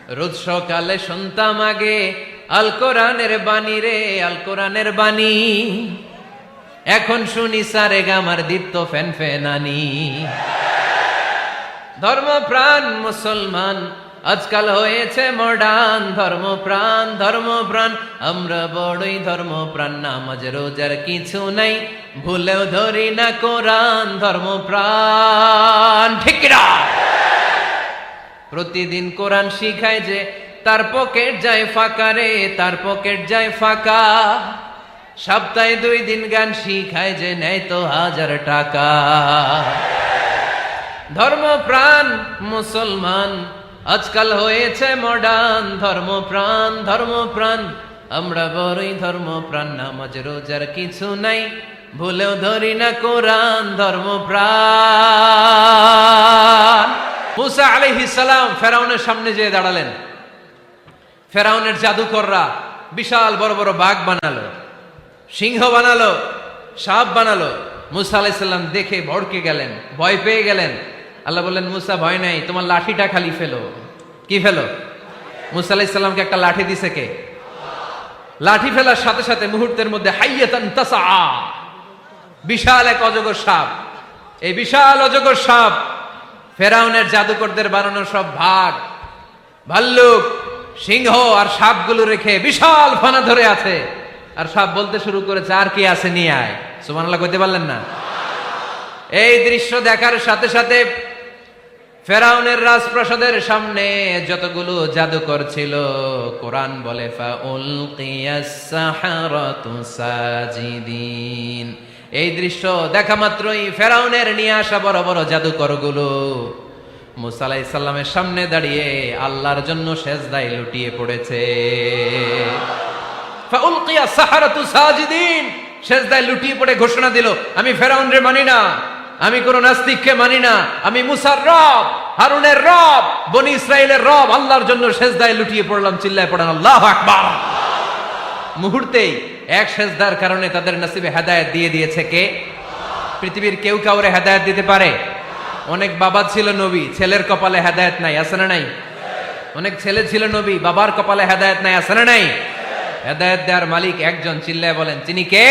রোজ সকালে শুনতাম আগে আল কোরআনের বাণী রে, আল কোরআনের বাণী। এখন শুনি সারে গামার দীপ্ত ফ্যান ফ্যানানি। ধর্মপ্রাণ মুসলমান আজকাল হয়েছে মডার্ন। ধর্মপ্রাণ ধর্মপ্রাণ আমরা বড়ই ধর্মপ্রাণ। নামাজ রোজার কিছু নাই, ভুলেও ধরি না কোরআন। ধর্মপ্রাণ ঠিক না? প্রতিদিন কোরআন শিখায় যে তার পকেট যায় ফাঁকা রে, তার পকেট যায় ফাঁকা। সপ্তাহে 2 দিন গান শিখায় যে নেয় তো 1000 টাকা। ধর্মপ্রাণ মুসলমান আজকাল হয়েছে মডার্ন। ধর্মপ্রাণ ধর্মপ্রাণ আমরা বড়ই ধর্মপ্রাণ। নামাজ রোজার কিছু নাই, ভুলেও ধরি না কোরআন। ধর্মপ্রাণ। মুসা আলাইহিস সালাম ফেরাউনের সামনে যেয়ে দাঁড়ালেন। ফেরাউনের জাদুকররা বিশাল বড় বড় বাঘ বানালো, সিংহ বানালো, সাপ বানালো। মুসা আলাইহিস সালাম দেখে ভড়কে গেলেন, ভয় পেয়ে গেলেন। আল্লাহ বললেন, মুসা ভয় নাই, তোমার লাঠিটা খালি ফেলো। কি ফেলো? মুসা আলাইহিস সালামকে একটা লাঠি দিছে কে? লাঠি ফেলার সাথে সাথে মুহূর্তের মধ্যে হাইয়াতান তাসআ, বিশাল এক অজগর সাপ। এই বিশাল অজগর সাপ ফেরাউনের জাদুকরদের বানানো সব ভাগ, ভাল্লুক, সিংহ আর সাপগুলো রেখে বিশাল ফানা ধরে আছে। আর সাপ বলতে শুরু করেছে, আর কি আছে নিয়ে আয়। সুবহানাল্লাহ কইতে পারলেন না? এই দৃশ্য দেখার সাথে সাথে ফেরাউনের রাজপ্রাসাদের সামনে যতগুলো জাদুকর ছিল, কোরআন বলে ফাউলকিয়াস সাহারাতু সাজিদিন। এই দৃশ্য দেখা মাত্রই ফেরাউনের নিয়ে আসা বড় বড় জাদুকরগুলো মুসা আলাইহিস সালামের সামনে দাঁড়িয়ে আল্লাহর জন্য সেজদায় লুটিয়ে পড়েছে। ফাউলকিয়াস সাহারাতু সাজিদিন, সেজদায় লুটিয়ে পড়ে ঘোষণা দিল, আমি ফেরাউনরে মানি না, আমি কোন নাস্তিককে মানি না, আমি মুসার রব, হারুনের রব, বনি ইসরাইলের রব, আল্লাহর জন্য সেজদায় লুটিয়ে পড়লাম। চিল্লায় পড়েন আল্লাহু আকবার। মুহূর্তেই এক সেজদার কারণে তাদের নসিবে হেদায়েত দিয়ে দিয়েছে কে? পৃথিবীর কেউ কাউরে হেদায়েত দিতে পারে? অনেক বাবা ছিল নবী, ছেলের কপালে হেদায়েত নাই, আছে না নাই? অনেক ছেলে ছিল নবী, বাবার কপালে হেদায়েত নাই, আছে না নাই? হেদায়েত দেওয়ার মালিক একজন, চিল্লায় বলেন তিনি কে?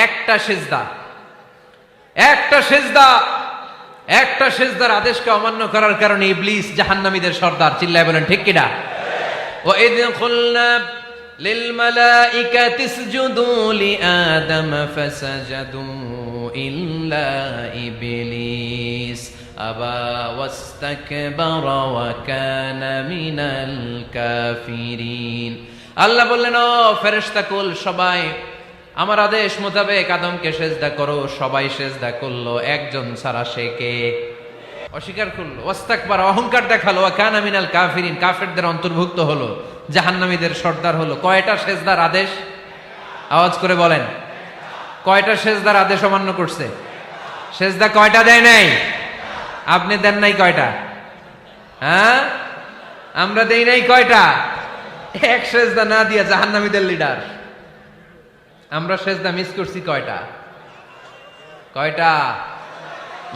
একটা সিজদা, একটা সিজদা, একটা সিজদার আদেশকে অমান্য করার কারণে ইবলিস জাহান্নামীদের সর্দার। চিল্লায় বলেন ঠিক কিনা? ওয়া ইয কুলনা লিল মালাইকাতি ইসজুদু লিআদম ফাসাজাদু ইল্লা ইবলিস আবা ওয়াস্তাকবারা ওয়া কানা মিনাল কাফিরিন। আল্লাহ বললেন, ও ফেরেশতা কুল সবাই আমার আদেশ মোতাবেক আদমকে সেজদা করো। সবাই সেজদা করলো, একজন ছাড়া, সে কে? অস্বীকার করলো, ওয়াস্তাকবারা, অহংকার দেখালো, ওয়া কানা মিনাল কাফিরিন, কাফেরদের অন্তর্ভুক্ত হলো, জাহান্নামীদের সর্দার হলো। কয়টা সেজদার আদেশ? আওয়াজ করে বলেন, কয়টা সেজদার আদেশ অমান্য করছে? সেজদা কয়টা দেয় নাই? আপনি দেন নাই কয়টা? হ্যাঁ, আমরা দেই নাই কয়টা? এক সেজদা না দিয়া জাহান্নামীদের লিডার। আমরা সেজদা মিস করছি কয়টা? কয়টা?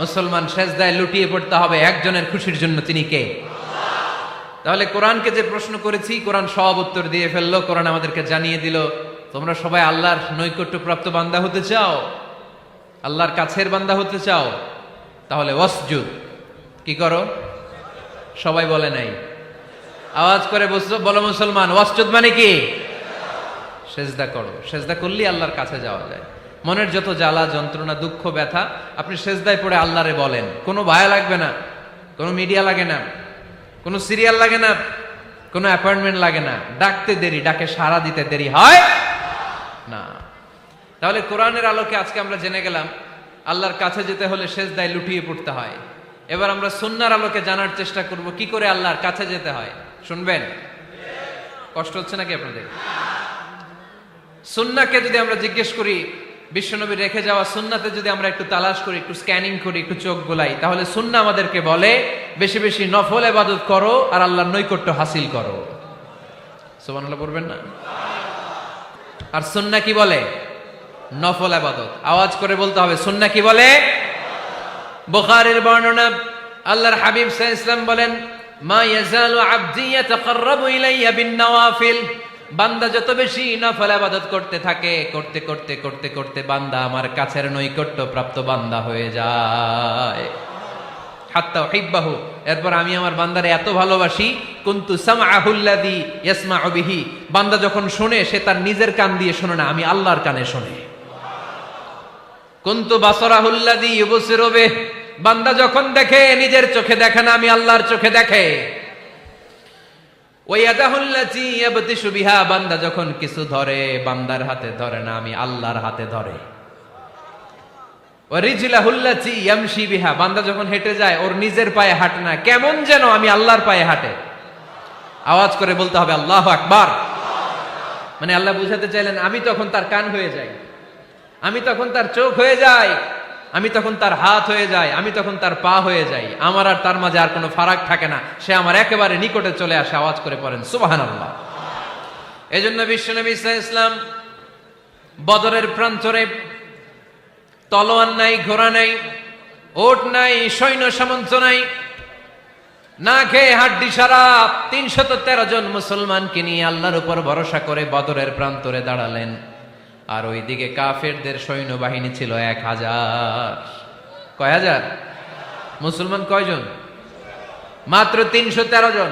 মুসলমান সেজদায় লুটিয়ে পড়তে হবে একজনের খুশির জন্য, তিনি কে? তাহলে কোরআনকে যে প্রশ্ন করেছি, কোরআন সব উত্তর দিয়ে ফেললো। কোরআন আমাদেরকে জানিয়ে দিল, তোমরা সবাই আল্লাহর নৈকট্যপ্রাপ্ত বান্দা হতে চাও, আল্লাহর কাছের বান্দা হতে চাও, তাহলে ওয়াসজুদ, কি করো? সবাই বলে নাই, আওয়াজ করে বলো মুসলমান, ওয়াসজুদ মানে কি? সেজদা করো। সেজদা করলেই আল্লাহর কাছে যাওয়া যায়। মনের যত জ্বালা যন্ত্রণা দুঃখ ব্যথা আপনি সেজদায় পড়ে আল্লাহরে বলেন। কোনো ভায়া লাগবে না, কোনো মিডিয়া লাগে না, কোনো সিরিয়াল লাগে না, কোনো অ্যাপয়েন্টমেন্ট লাগে না। ডাকতে দেরি, ডাকে সাড়া দিতে দেরি হয় না। তাহলে কোরআনের আলোকে আজকে আমরা জেনে গেলাম আল্লাহর কাছে যেতে হলে সেজদায় লুটিয়ে পড়তে হয়। এবার আমরা সুন্নাহর আলোকে জানার চেষ্টা করব কি করে আল্লাহর কাছে যেতে হয়। শুনবেন? কষ্ট হচ্ছে নাকি আপনাদের? সুন্নাহকে যদি আমরা জিজ্ঞেস করি, বিশ্বনবী রেখে যাওয়া সুন্নাতে যদি আমরা একটু তালাশ করি, একটু স্ক্যানিং করি, একটু চোখ গোলাই, তাহলে সুন্নাহ আমাদেরকে বলে বেশি বেশি নফল ইবাদত করো আর আল্লাহর নৈকট্য হাসিল করো। সুবহানাল্লাহ বলবেন না? আর সুন্নাহ কি বলে? নফল ইবাদত। আওয়াজ করে বলতে হবে, সুন্নাহ কি বলে? বুখারীর বর্ণনা, আল্লাহর হাবিব সাল্লাল্লাহু আলাইহি ওয়াসাল্লাম বলেন, মা ইয়াজালু আবদি ইয়াতাকাররাবু ইলাইয়া বিন-নওয়াফিল, বান্দা যত বেশি নফল ইবাদত করতে থাকে, করতে করতে করতে করতে বান্দা আমার কাছের নৈকট্য প্রাপ্ত বান্দা হয়ে যায়। হাত্তা উহিব্বাহু, এরপর আমি আমার বান্দারে এত ভালোবাসি, কুনতু সামআহুল্লাযী ইয়াসমাউ বিহি, বান্দা যখন শুনে সে তার নিজের কান দিয়ে শুনে না, আমি আল্লাহর কানে শুনে। কুনতু বাসরাহুল্লাযী ইউবসিরু বিহি, বান্দা যখন দেখে নিজের চোখে দেখে না, আমি আল্লাহর চোখে দেখে। ওয়ায়াদাহুল্লাতী ইয়াবতিশু বিহা, বান্দা যখন কিছু ধরে বান্দার হাতে ধরে না, আমি আল্লাহর হাতে ধরে। ওয়ারিজলাহুল্লাতী ইয়ামশি বিহা, বান্দা যখন হেঁটে যায় ওর নিজের পায়ে হাঁটে না, কেমন যেন আমি আল্লাহর পায়ে হাঁটে। আওয়াজ করে বলতে হবে আল্লাহু আকবার। মানে আল্লাহ বুঝাতে চাইলেন আমি তখন তার কান হয়ে যাই, আমি তখন তার চোখ হয়ে যাই, আমি তখন তার হাত হয়ে যাই, আমি তখন তার পা হয়ে যাই, আমার আর তার মাঝে আর কোনো ফারাক থাকে না, সে আমার একেবারে নিকটে চলে আসে। আওয়াজ করে পড়েন সুবহানাল্লাহ। এজন্য বিশ্বনবী সাল্লাল্লাহু আলাইহি ওয়াসাল্লাম বদরের প্রান্তরে তলোয়ার নাই, ঘোড়া নাই, ওট নাই, সৈন্য সামন্ত নাই, না খেয়ে হাড্ডি সারা ৩১৩ জন মুসলমানকে নিয়ে আল্লাহর উপর ভরসা করে বদরের প্রান্তরে দাঁড়ালেন। আর ওইদিকে কাফেরদের সৈন্যবাহিনী ছিল ১০০০। কয় হাজার? মুসলমান কয়জন? মাত্র ৩১৩ জন।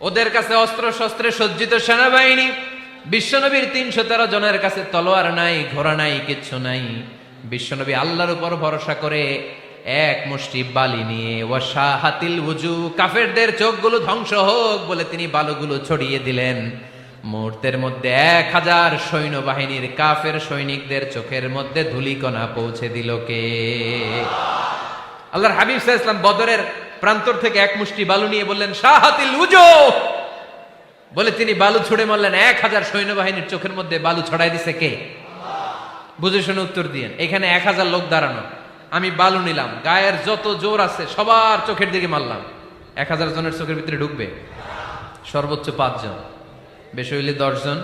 ওদের কাছে অস্ত্র শস্ত্রে সজ্জিত সেনাবাহিনী, বিশ্বনবীর ৩১৩ জনের কাছে তলোয়ার নাই, ঘোড়া নাই, কিচ্ছু নাই। বিশ্বনবী আল্লাহর উপর ভরসা করে এক মুষ্টি বালি নিয়ে ওয়াশাহাতিল ওযু, কাফেরদের চোখগুলো ধ্বংস হোক বলে তিনি বালুগুলো ছড়িয়ে দিলেন। মুহূর্তের মধ্যে ১০০০ সৈন্যবাহিনীর কাফের সৈনিকদের চোখের মধ্যে ধূলিকণা পৌঁছে দিল কে? আল্লাহর হাবিব সাল্লাল্লাহু আলাইহি ওয়াসাল্লাম বদরের প্রান্তর থেকে এক মুষ্টি বালু নিয়ে বললেন শাহাতিল ওযু, বলে তিনি বালু ছুড়ে মারলেন। ১০০০ সৈন্যবাহিনীর চোখের মধ্যে বালু ছড়াই দিছে কে? বুঝে শুনে উত্তর দিয়েন। এখানে ১০০০ লোক দাঁড়ানো, আমি বালু নিলাম, গায়ের যত জোর আছে সবার চোখের দিকে মারলাম। ১০০০ জনের চোখের ভিতরে ঢুকবে? সর্বোচ্চ ৫ জন, বেশি হইলে ১০ জন,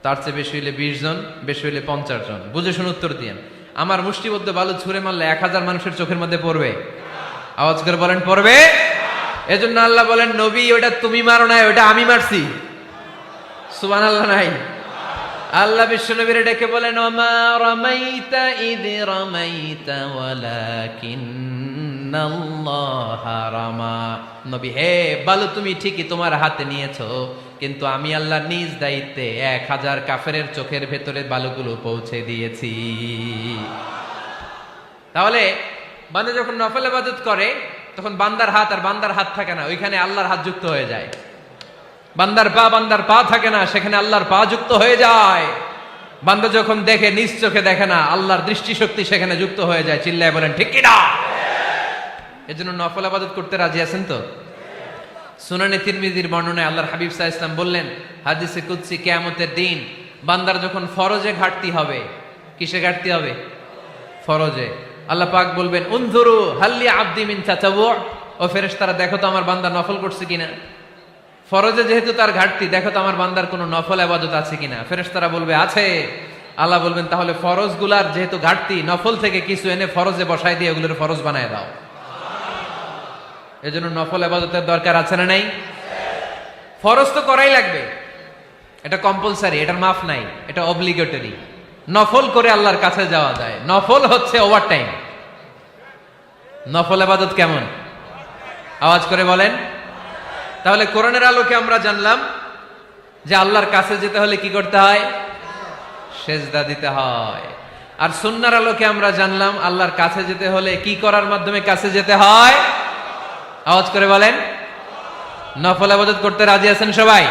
তার চেয়ে বেশি হইলে ২০ জন, বেশি হইলে ৫০ জন। বুঝে শুনে উত্তর দিয়েন। আমার মুষ্টিবদ্ধ বালু ছুঁড়ে মারলে ১০০০ মানুষের চোখের মধ্যে পড়বে? আওয়াজ করে বলেন পড়বে। এজন্য আল্লাহ বলেন নবী ওটা তুমি মারো নাই, ওটা আমি মারছি। সুবহানাল্লাহ নাই? আল্লাহ বিশ্বনবীর ডেকে বলেন ওমা রামাইতা ইয রামাইতা ওয়ালাকিন্নাল্লাহা রামা। নবী হে, বালু তুমি ঠিকই তোমার হাতে নিয়েছো, কিন্তু আমি আল্লাহ নিজ দায়িত্বে ১০০০ কাফেরের চোখের ভেতরে বালুগুলো পৌঁছে দিয়েছি। তাহলে বান্দা যখন নফল ইবাদত করে তখন বান্দার হাত আর বান্দার হাত থাকে না, ওইখানে আল্লাহর হাত যুক্ত হয়ে যায়। বান্দার পা থাকে না, সেখানে আল্লাহর পা যুক্ত হয়ে যায়। বান্দা যখন দেখে নিজ চোখে দেখে না, আল্লাহর দৃষ্টিশক্তি সেখানে যুক্ত হয়ে যায়। চিল্লায় বলেন ঠিক কি না? এজন্য নফল ইবাদত করতে রাজি আছেন তো? সুনানে তিরমিজির বর্ণনায় আল্লাহর হাবিব সাল্লাল্লাহু আলাইহি ওয়াসাল্লাম বললেন হাদিসে কুদসি, কিয়ামতের দিন বান্দার যখন ফরজে ঘাটতি হবে, কিসে ঘাটতি হবে? ফরজে। আল্লাহ পাক বলবেন উনজুরু হাল্লি আবদি মিন তাতাওয়ু, ও ফেরেশতারা দেখো তো আমার বান্দা নফল করছে কিনা। ফরজে যেহেতু তার ঘাটতি, দেখো তো আমার বান্দার কোনো নফল ইবাদত আছে কিনা। ফেরেশতারা বলবে আছে। আল্লাহ বলবেন তাহলে ফরজগুলার যেহেতু ঘাটতি, নফল থেকে কিছু এনে ফরজে বসাই দিয়ে ওগুলোর ফরজ বানায় দাও। এজন্য নফল ইবাদতের দরকার আছে না নাই? ফরজ তো করাই লাগবে, এটা কম্পালসারি, এটার মাফ নাই, এটা অব্লিগেটরি। নফল করে আল্লাহর কাছে যাওয়া যায়, নফল হচ্ছে ওভার টাইম। নফল ইবাদত কেমন? আওয়াজ করে বলেন। তাহলে কোরআনের আলোকে আমরা জানলাম যে আল্লাহর কাছে যেতে হলে কি করতে হয়? সেজদা দিতে হয়। আর সুন্নাহর আলোকে আমরা জানলাম আল্লাহর কাছে যেতে হলে কি করার মাধ্যমে কাছে যেতে হয়? আওয়াজ করে বলেন। নফল ইবাদত করতে রাজি আছেন সবাই?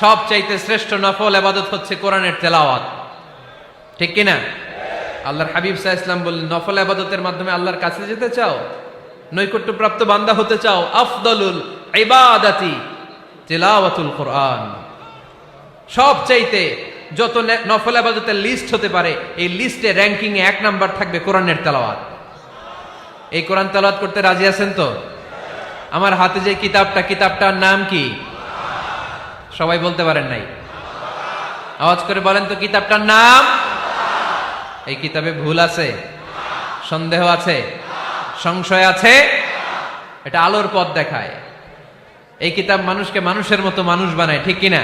সবচাইতে শ্রেষ্ঠ নফল ইবাদত হচ্ছে কোরআনের তেলাওয়াত, ঠিক কি না? আল্লাহর হাবিব সাল্লাল্লাহু আলাইহি ওয়াসাল্লাম বললেন নফল ইবাদতের মাধ্যমে আল্লাহর কাছে যেতে চাও, নৈকট্যপ্রাপ্ত বান্দা হতে চাও, আফদালুল ইবাদাতি তিলাওয়াতুল কোরআন। সবচাইতে যত নফল ইবাদতের লিস্ট হতে পারে, এই লিস্টে র‍্যাঙ্কিং এ ১ নাম্বার থাকবে কোরআনের তেলাওয়াত। এই কোরআন তেলাওয়াত করতে রাজি আছেন তো? আমার হাতে যে কিতাবটার নাম কি? সবাই বলতে পারেন নাই? আওয়াজ করে বলেন তো কিতাবটার নাম। এই কিতাবে ভুল আছে? সন্দেহ আছে? সংশয় আছে? এটা আলোর পথ দেখায়। এই কিতাব মানুষকে মানুষের মতো মানুষ বানায়, ঠিক কিনা?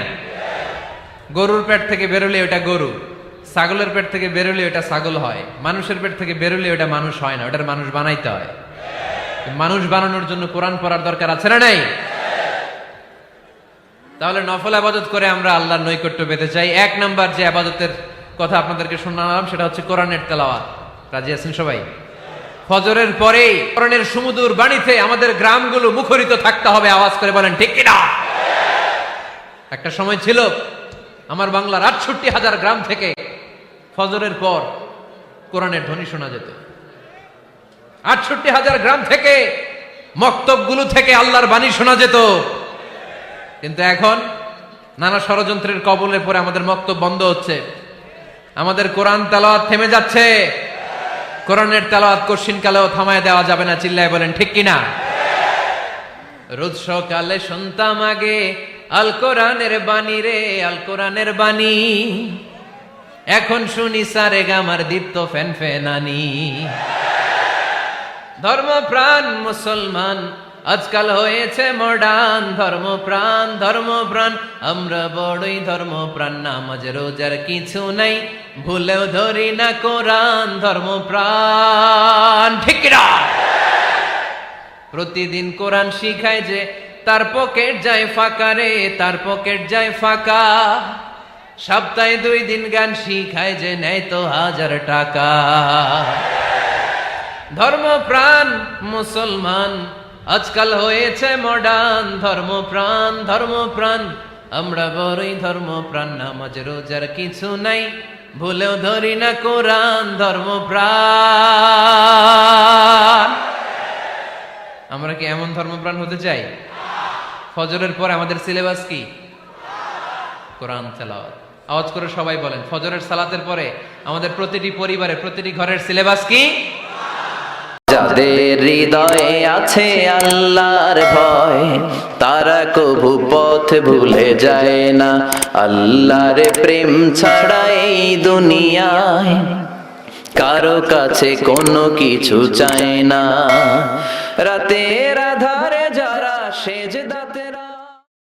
গরুর পেট থেকে বেরোলে ওটা গরু, ছাগলের পেট থেকে বেরোলে ওটা ছাগল হয়, মানুষের পেট থেকে বেরোলে ওটা মানুষ হয় না, ওটার মানুষ বানাইতে হয়। মানুষ বানানোর জন্য কোরআন পড়ার দরকার আছে না নাই? তাহলে নফল আবাদত করে আমরা আল্লাহর নৈকট্য পেতে চাই। এক নাম্বার যে আবাদতের কথা আপনাদেরকে শোনালাম সেটা হচ্ছে কোরআনের তেলাওয়াত। রাজি আছেন সবাই? ফজরের পরেই কোরআনের সুমধুর বাণীতে আমাদের গ্রামগুলো মুখরিত থাকতে হবে। আওয়াজ করে বলেন ঠিক কিনা? একটা সময় ছিল আমার বাংলার ৬৮,০০০ গ্রাম থেকে ফজরের পর কোরআনের ধ্বনি শোনা যেত। ৬৮,০০০ গ্রাম থেকে মক্তবগুলো থেকে আল্লাহর বাণী শোনা যেত। কিন্তু এখন নানা ষড়যন্ত্রের কবলে পড়ে আমাদের মক্তব বন্ধ হচ্ছে, আমাদের কোরআন তেলাওয়াত থেমে যাচ্ছে। কোরআনের তেলাওয়াত কশিন কালেও থামায় দেওয়া যাবে না। চিল্লায় বলেন ঠিক কিনা? রোজ সকালে শুনতাম আগে আল কোরআনের বাণী রে, আল কোরআনের বাণী। এখন শুনি সারে গামার দীপ্ত ফ্যান ফ্যানানি। ধর্মপ্রাণ মুসলমান আজকাল হয়েছে মডার্ন। ধর্মপ্রাণ ধর্মপ্রাণ আমরা বড়ই ধর্মপ্রাণ। নামাজ রোজার কিছু নাই, ভুলেও ধরি না কোরআন। ধর্মপ্রাণ ঠিক না? প্রতিদিন কোরআন শিখায় যে তার পকেট যায় ফাঁকা রে, তার পকেট যায় ফাঁকা। সপ্তাহে 2 দিন গান শিখায় যে নেয় তো 1000 টাকা। ধর্মপ্রাণ মুসলমান আজকাল হয়েছে মডার্ন। ধর্মপ্রাণ ধর্মপ্রাণ আমরা বড়ই ধর্মপ্রাণ। নামাজ রোজার কিছু নাই, ভুলেও ধরি না কোরআন। ধর্মপ্রাণ। আমরা কি এমন ধর্মপ্রাণ হতে চাই? ফজরের পর আমাদের সিলেবাস কি? কোরআন তেলাওয়াত। আওয়াজ করে সবাই বলেন, ফজরের সালাতের পরে আমাদের প্রতিটি পরিবারে প্রতিটি ঘরের সিলেবাস কি? যাদের হৃদয়ে আছে আল্লাহর ভয়, তারা কভু পথ ভুলে যায় না। আল্লাহর প্রেম ছাড়া এই দুনিয়ায় কারো কাছে কোনো কিছু চায় না। রাতের আধার